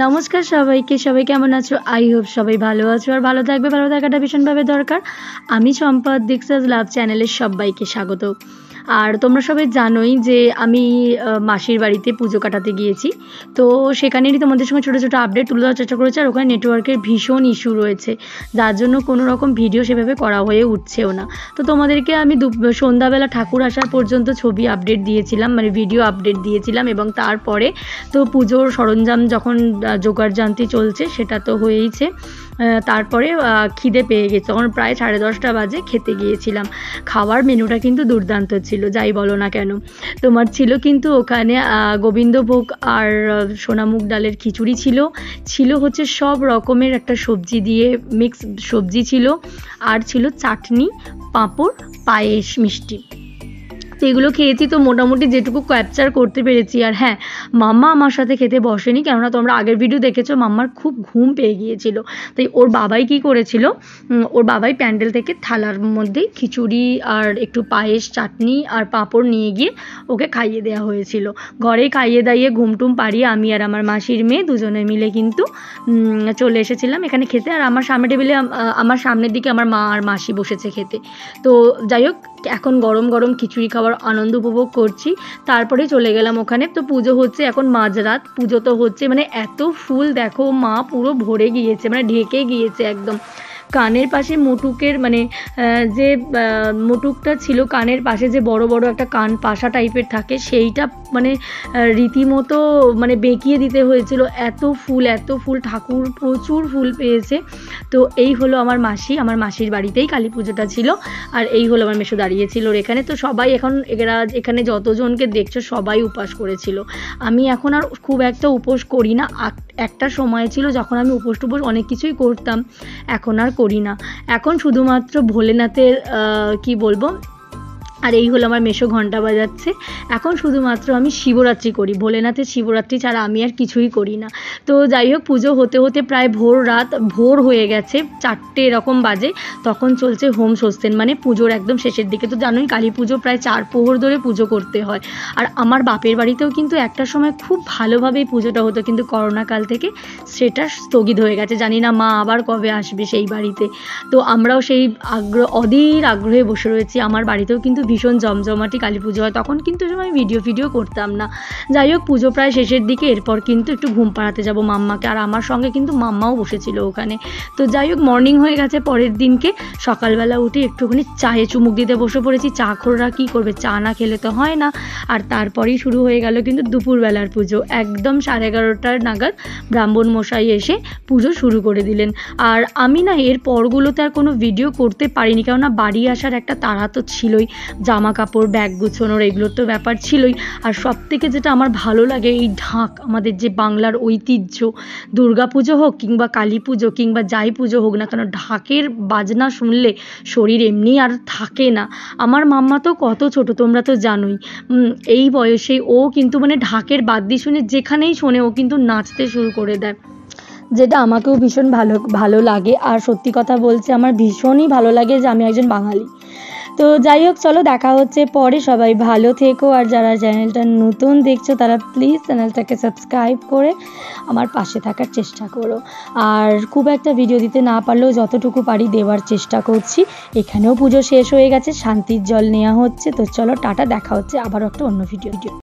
নমস্কার সবাইকে, সবাই কেমন আছো? আই হোপ সবাই ভালো আছো আর ভালো থাকবে। ভালো থাকাটা ভীষণভাবে দরকার। আমি সম্পদ দীক্ষাজ লাভ চ্যানেলের সবাইকে স্বাগত। আর তোমরা সবাই জানোই যে আমি মাসির বাড়িতে পুজো কাটাতে গিয়েছি, তো সেখানেরই তোমাদের সঙ্গে ছোটো ছোটো আপডেট তুলে দেওয়ার চেষ্টা করেছি। আর ওখানে নেটওয়ার্কের ভীষণ ইস্যু রয়েছে, যার জন্য কোনো রকম ভিডিও সেভাবে করা হয়ে উঠছেও না। তো তোমাদেরকে আমি সন্ধ্যাবেলা ঠাকুর আসার পর্যন্ত ছবি আপডেট দিয়েছিলাম, মানে ভিডিও আপডেট দিয়েছিলাম, এবং তারপরে তো পুজোর সরঞ্জাম যখন জোগাড় জান্তি চলছে সেটা তো হয়েইছে। তারপরে খিদে পেয়ে গেছে, তখন প্রায় 10:30 বাজে খেতে গিয়েছিলাম। খাওয়ার মেনুটা কিন্তু দুর্দান্ত ছিল, যাই বলো না কেন। তোমার ছিল কিন্তু ওখানে গোবিন্দভোগ আর সোনামুগ ডালের খিচুড়ি ছিল হচ্ছে সব রকমের একটা সবজি দিয়ে মিক্স সবজি ছিল, আর ছিল চাটনি, পাঁপড়, পায়েস, মিষ্টি। তো এগুলো খেয়েছি, তো মোটামুটি যেটুকু ক্যাপচার করতে পেরেছি। আর হ্যাঁ, মাম্মা আমার সাথে খেতে বসেনি, কেননা তোমরা আগের ভিডিও দেখেছো মাম্মার খুব ঘুম পেয়ে গিয়েছিল। তাই ওর বাবাই কি করেছিল, ওর বাবাই প্যান্ডেল থেকে থালার মধ্যে খিচুড়ি আর একটু পায়েস, চাটনি আর পাঁপড় নিয়ে গিয়ে ওকে খাইয়ে দেওয়া হয়েছিল। ঘরে খাইয়ে দাইয়ে ঘুমটুম পাড়িয়ে আমি আর আমার মাসির মেয়ে দুজনে মিলে কিন্তু চলে এসেছিলাম এখানে খেতে। আর আমার সামনে টেবিলে আমার সামনের দিকে আমার মা আর মাসি বসেছে খেতে। তো যাই হোক, এখন গরম গরম খিচুড়ি খাওয়ার আনন্দ উপভোগ করছি। তারপরে চলে গেলাম ওখানে। তো পুজো হচ্ছে এখন মাঝরাত, পুজো তো হচ্ছে, মানে এত ফুল দেখো, মা পুরো ভরে গিয়েছে, মানে ঢেকে গিয়েছে একদম। কানের পাশে মুটুকের মানে যে মুটুকটা ছিল কানের পাশে, যে বড় বড় একটা কান পাশা টাইপের থাকে, সেইটা মানে রীতিমতো মানে বেঁকিয়ে দিতে হয়েছিল। এত ফুল, ঠাকুর প্রচুর ফুল পেয়েছে। তো এই হলো আমার মাসির বাড়িতেই কালী পুজোটা ছিল। আর এই হলো আমার মেসো দাঁড়িয়েছিল এখানে। তো সবাই এখানে যতজনকে দেখছো সবাই উপোস করেছিল। আমি এখন আর খুব একটা উপোস করি না। একটা সময় ছিল যখন আমি উপোস অনেক কিছুই করতাম, এখন আর করি না। এখন শুধুমাত্র ভোলেনাথের কি বলবো, আর এই হলো আমার মেসো ঘন্টা বাজাচ্ছে। এখন শুধুমাত্র আমি শিবরাত্রি করি, ভোলেনাথের শিবরাত্রি ছাড়া আমি আর কিছুই করি না। তো যাই হোক, পুজো হতে হতে প্রায় ভোর হয়ে গেছে, 4টে এরকম বাজে। তখন চলছে হোম সস্তেন, মানে পুজোর একদম শেষের দিকে। তো জানোই কালী পুজো প্রায় 4 প্রহর ধরে পুজো করতে হয়। আর আমার বাপের বাড়িতেও কিন্তু একটা সময় খুব ভালোভাবেই পুজোটা হতো, কিন্তু করোনাকাল থেকে সেটা স্থগিত হয়ে গেছে। জানি না মা আবার কবে আসবে সেই বাড়িতে। তো আমরাও সেই অধীর আগ্রহে বসে রয়েছি। আমার বাড়িতেও কিন্তু ভীষণ জমজমাটি কালী পুজো হয়, তখন কিন্তু আমি ভিডিও করতাম না। যাই হোক, পুজো প্রায় শেষের দিকে, এরপর কিন্তু একটু ঘুম পাড়াতে যাবো মাম্মাকে, আর আমার সঙ্গে কিন্তু মাম্মাও বসেছিল ওখানে। তো যাই হোক, মর্নিং হয়ে গেছে পরের দিনকে। সকালবেলা উঠে একটুখানি চায়ে চুমুক দিতে বসে পড়েছি। চাখোররা কী করবে, চা না খেলে তো হয় না। আর তারপরেই শুরু হয়ে গেল কিন্তু দুপুরবেলার পুজো। একদম 11:30 নাগাদ ব্রাহ্মণ মশাই এসে পুজো শুরু করে দিলেন। আর আমি না এর পরগুলোতে আর কোনো ভিডিও করতে পারিনি, কেননা বাড়ি আসার একটা তাড়া তো ছিলই, জামা কাপড় ব্যাগ গুছোনোর এগুলোর তো ব্যাপার ছিলই। আর সব থেকে যেটা আমার ভালো লাগে, এই ঢাক, আমাদের যে বাংলার ঐতিহ্য, দুর্গা পুজো হোক কিংবা কালী পুজো কিংবা যাই পুজো হোক না কেন, ঢাকের বাজনা শুনলে শরীর এমনি আর থাকে না। আমার মাম্মা তো কত ছোট তোমরা তো জানোই, এই বয়সে ও কিন্তু মানে ঢাকের বাদ্যি শুনে যেখানেই শোনে ও কিন্তু নাচতে শুরু করে দেয়, যেটা আমাকেও ভীষণ ভালো লাগে। আর সত্যি কথা বলতে আমার ভীষণই ভালো লাগে যে আমি একজন বাঙালি। তো যাই হোক, চলো দেখা হচ্ছে পরে। সবাই ভালো থেকো, আর যারা চ্যানেলটা নতুন দেখছো তারা প্লিজ চ্যানেলটাকে সাবস্ক্রাইব করে আমার পাশে থাকার চেষ্টা করো। আর খুব একটা ভিডিও দিতে না পারলেও যতটুকু পারি দেওয়ার চেষ্টা করছি। এখানেও পুজো শেষ হয়ে গেছে, শান্তির জল নেওয়া হচ্ছে। তো চলো টাটা, দেখা হচ্ছে আবারও একটা অন্য ভিডিও।